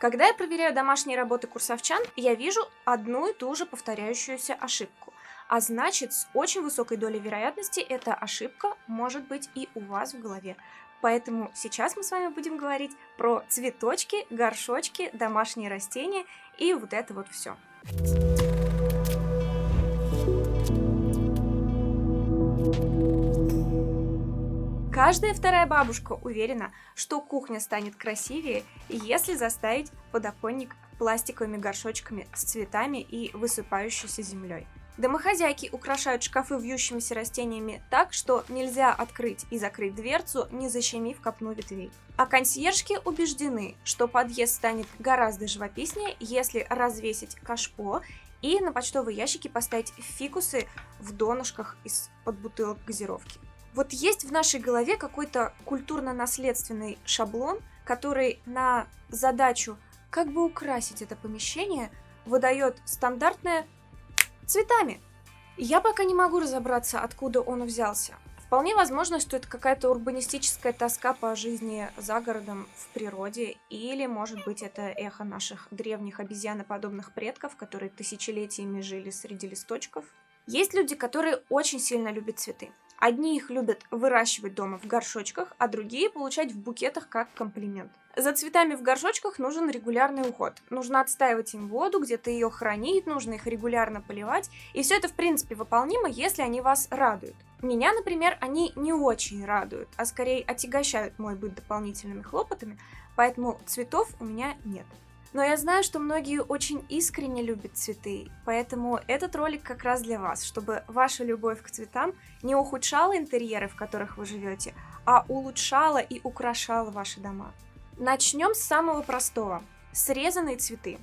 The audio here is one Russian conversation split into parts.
Когда я проверяю домашние работы курсовчан, я вижу одну и ту же повторяющуюся ошибку. А значит, с очень высокой долей вероятности эта ошибка может быть и у вас в голове. Поэтому сейчас мы с вами будем говорить про цветочки, горшочки, домашние растения и вот это вот все. Каждая вторая бабушка уверена, что кухня станет красивее, если заставить подоконник пластиковыми горшочками с цветами и высыпающейся землей. Домохозяйки украшают шкафы вьющимися растениями так, что нельзя открыть и закрыть дверцу, не защемив копну ветвей. А консьержки убеждены, что подъезд станет гораздо живописнее, если развесить кашпо и на почтовые ящики поставить фикусы в донышках из-под бутылок газировки. Вот есть в нашей голове какой-то культурно-наследственный шаблон, который на задачу как бы украсить это помещение выдает стандартное цветами. Я пока не могу разобраться, откуда он взялся. Вполне возможно, что это какая-то урбанистическая тоска по жизни за городом, в природе, или, может быть, это эхо наших древних обезьяноподобных предков, которые тысячелетиями жили среди листочков. Есть люди, которые очень сильно любят цветы. Одни их любят выращивать дома в горшочках, а другие получать в букетах как комплимент. За цветами в горшочках нужен регулярный уход. Нужно отстаивать им воду, где-то ее хранить, нужно их регулярно поливать. И все это, в принципе, выполнимо, если они вас радуют. Меня, например, они не очень радуют, а скорее отягощают мой быт дополнительными хлопотами, поэтому цветов у меня нет. Но я знаю, что многие очень искренне любят цветы, поэтому этот ролик как раз для вас, чтобы ваша любовь к цветам не ухудшала интерьеры, в которых вы живете, а улучшала и украшала ваши дома. Начнем с самого простого – срезанные цветы.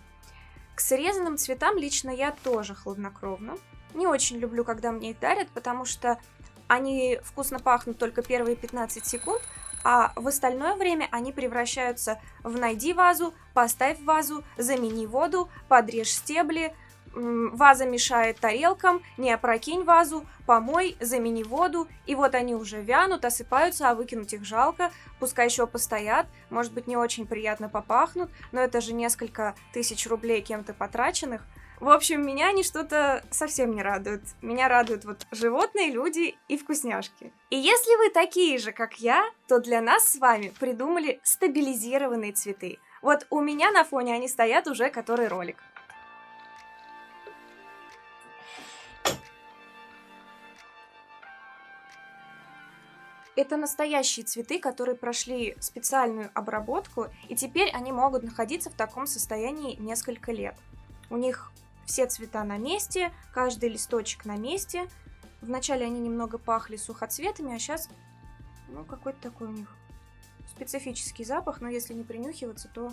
К срезанным цветам лично я тоже хладнокровна. Не очень люблю, когда мне их дарят, потому что они вкусно пахнут только первые 15 секунд, а в остальное время они превращаются в «найди вазу», «поставь вазу», «замени воду», «подрежь стебли», «ваза мешает тарелкам», «не опрокинь вазу», «помой», «замени воду». И вот они уже вянут, осыпаются, а выкинуть их жалко, пускай еще постоят, может быть, не очень приятно попахнут, но это же несколько тысяч рублей кем-то потраченных. В общем, меня они что-то совсем не радуют. Меня радуют вот животные, люди и вкусняшки. И если вы такие же, как я, то для нас с вами придумали стабилизированные цветы. Вот у меня на фоне они стоят уже который ролик. Это настоящие цветы, которые прошли специальную обработку, и теперь они могут находиться в таком состоянии несколько лет. У них все цвета на месте, каждый листочек на месте. Вначале они немного пахли сухоцветами, а сейчас, какой-то такой у них специфический запах, но если не принюхиваться, то,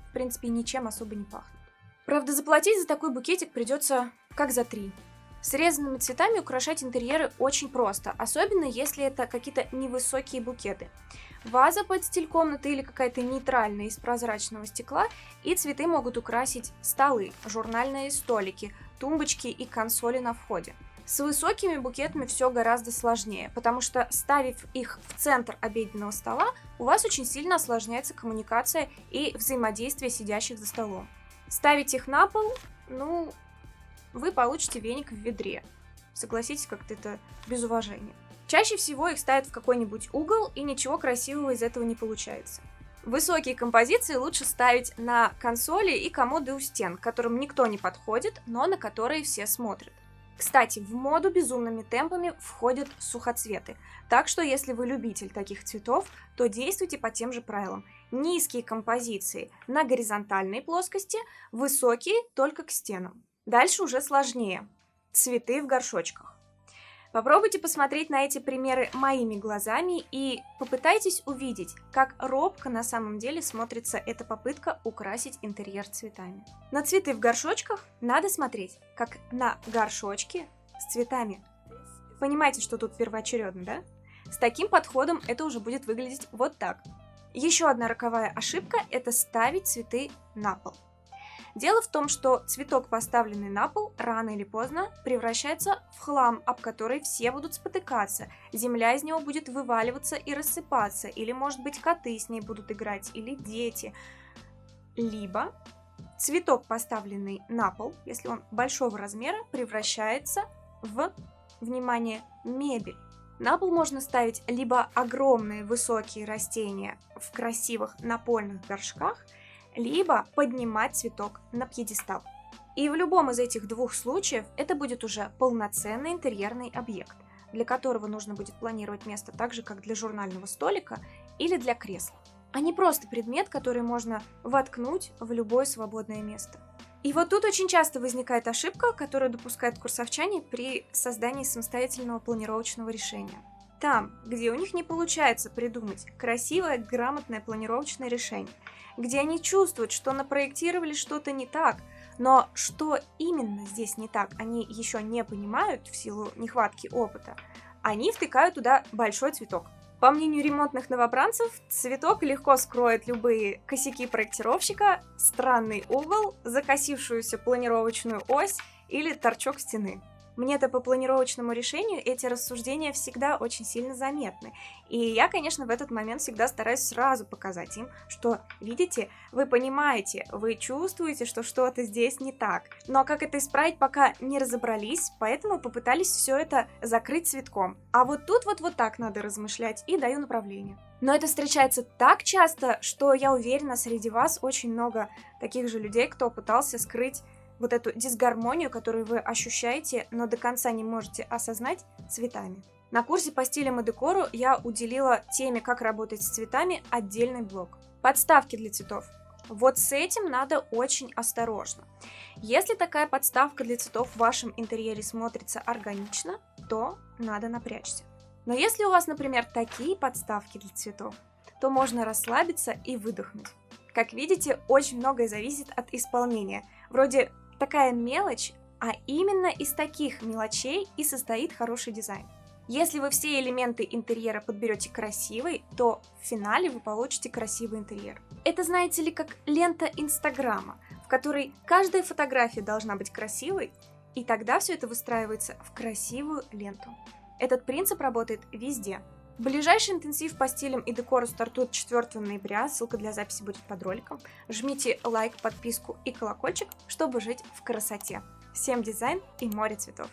в принципе, ничем особо не пахнет. Правда, заплатить за такой букетик придется как за 3. Срезанными цветами украшать интерьеры очень просто, особенно если это какие-то невысокие букеты. Ваза под стиль комнаты или какая-то нейтральная из прозрачного стекла, и цветы могут украсить столы, журнальные столики, тумбочки и консоли на входе. С высокими букетами все гораздо сложнее, потому что, ставив их в центр обеденного стола, у вас очень сильно осложняется коммуникация и взаимодействие сидящих за столом. Ставить их на пол, вы получите веник в ведре. Согласитесь, как-то это без уважения. Чаще всего их ставят в какой-нибудь угол, и ничего красивого из этого не получается. Высокие композиции лучше ставить на консоли и комоды у стен, к которым никто не подходит, но на которые все смотрят. Кстати, в моду безумными темпами входят сухоцветы, так что если вы любитель таких цветов, то действуйте по тем же правилам. Низкие композиции на горизонтальной плоскости, высокие только к стенам. Дальше уже сложнее. Цветы в горшочках. Попробуйте посмотреть на эти примеры моими глазами и попытайтесь увидеть, как робко на самом деле смотрится эта попытка украсить интерьер цветами. На цветы в горшочках надо смотреть, как на горшочки с цветами. Понимаете, что тут первоочередно, да? С таким подходом это уже будет выглядеть вот так. Еще одна роковая ошибка – это ставить цветы на пол. Дело в том, что цветок, поставленный на пол, рано или поздно превращается в хлам, об который все будут спотыкаться. Земля из него будет вываливаться и рассыпаться, или, может быть, коты с ней будут играть, или дети. либо цветок, поставленный на пол, если он большого размера, превращается в, внимание, мебель. На пол можно ставить либо огромные высокие растения в красивых напольных горшках, либо поднимать цветок на пьедестал. И в любом из этих двух случаев это будет уже полноценный интерьерный объект, для которого нужно будет планировать место так же, как для журнального столика или для кресла, а не просто предмет, который можно воткнуть в любое свободное место. И вот тут очень часто возникает ошибка, которую допускают курсовчане при создании самостоятельного планировочного решения. Там, где у них не получается придумать красивое, грамотное планировочное решение, где они чувствуют, что напроектировали что-то не так, но что именно здесь не так, они еще не понимают в силу нехватки опыта, они втыкают туда большой цветок. По мнению ремонтных новобранцев, цветок легко скроет любые косяки проектировщика, странный угол, закосившуюся планировочную ось или торчок стены. Мне-то по планировочному решению эти рассуждения всегда очень сильно заметны. И я, конечно, в этот момент всегда стараюсь сразу показать им, что, видите, вы понимаете, вы чувствуете, что что-то здесь не так. Но как это исправить, пока не разобрались, поэтому попытались все это закрыть цветком. А вот тут вот так надо размышлять, и даю направление. Но это встречается так часто, что я уверена, среди вас очень много таких же людей, кто пытался скрыть вот эту дисгармонию, которую вы ощущаете, но до конца не можете осознать, цветами. На курсе по стилям и декору я уделила теме, как работать с цветами, отдельный блок. Подставки для цветов. Вот с этим надо очень осторожно. Если такая подставка для цветов в вашем интерьере смотрится органично, то надо напрячься. Но если у вас, например, такие подставки для цветов, то можно расслабиться и выдохнуть. Как видите, очень многое зависит от исполнения. Вроде такая мелочь, а именно из таких мелочей и состоит хороший дизайн. Если вы все элементы интерьера подберете красивый, то в финале вы получите красивый интерьер. Это, знаете ли, как лента Инстаграма, в которой каждая фотография должна быть красивой, и тогда все это выстраивается в красивую ленту. Этот принцип работает везде. Ближайший интенсив по стилям и декору стартует 4 ноября, ссылка для записи будет под роликом. Жмите лайк, подписку и колокольчик, чтобы жить в красоте. Всем дизайн и море цветов!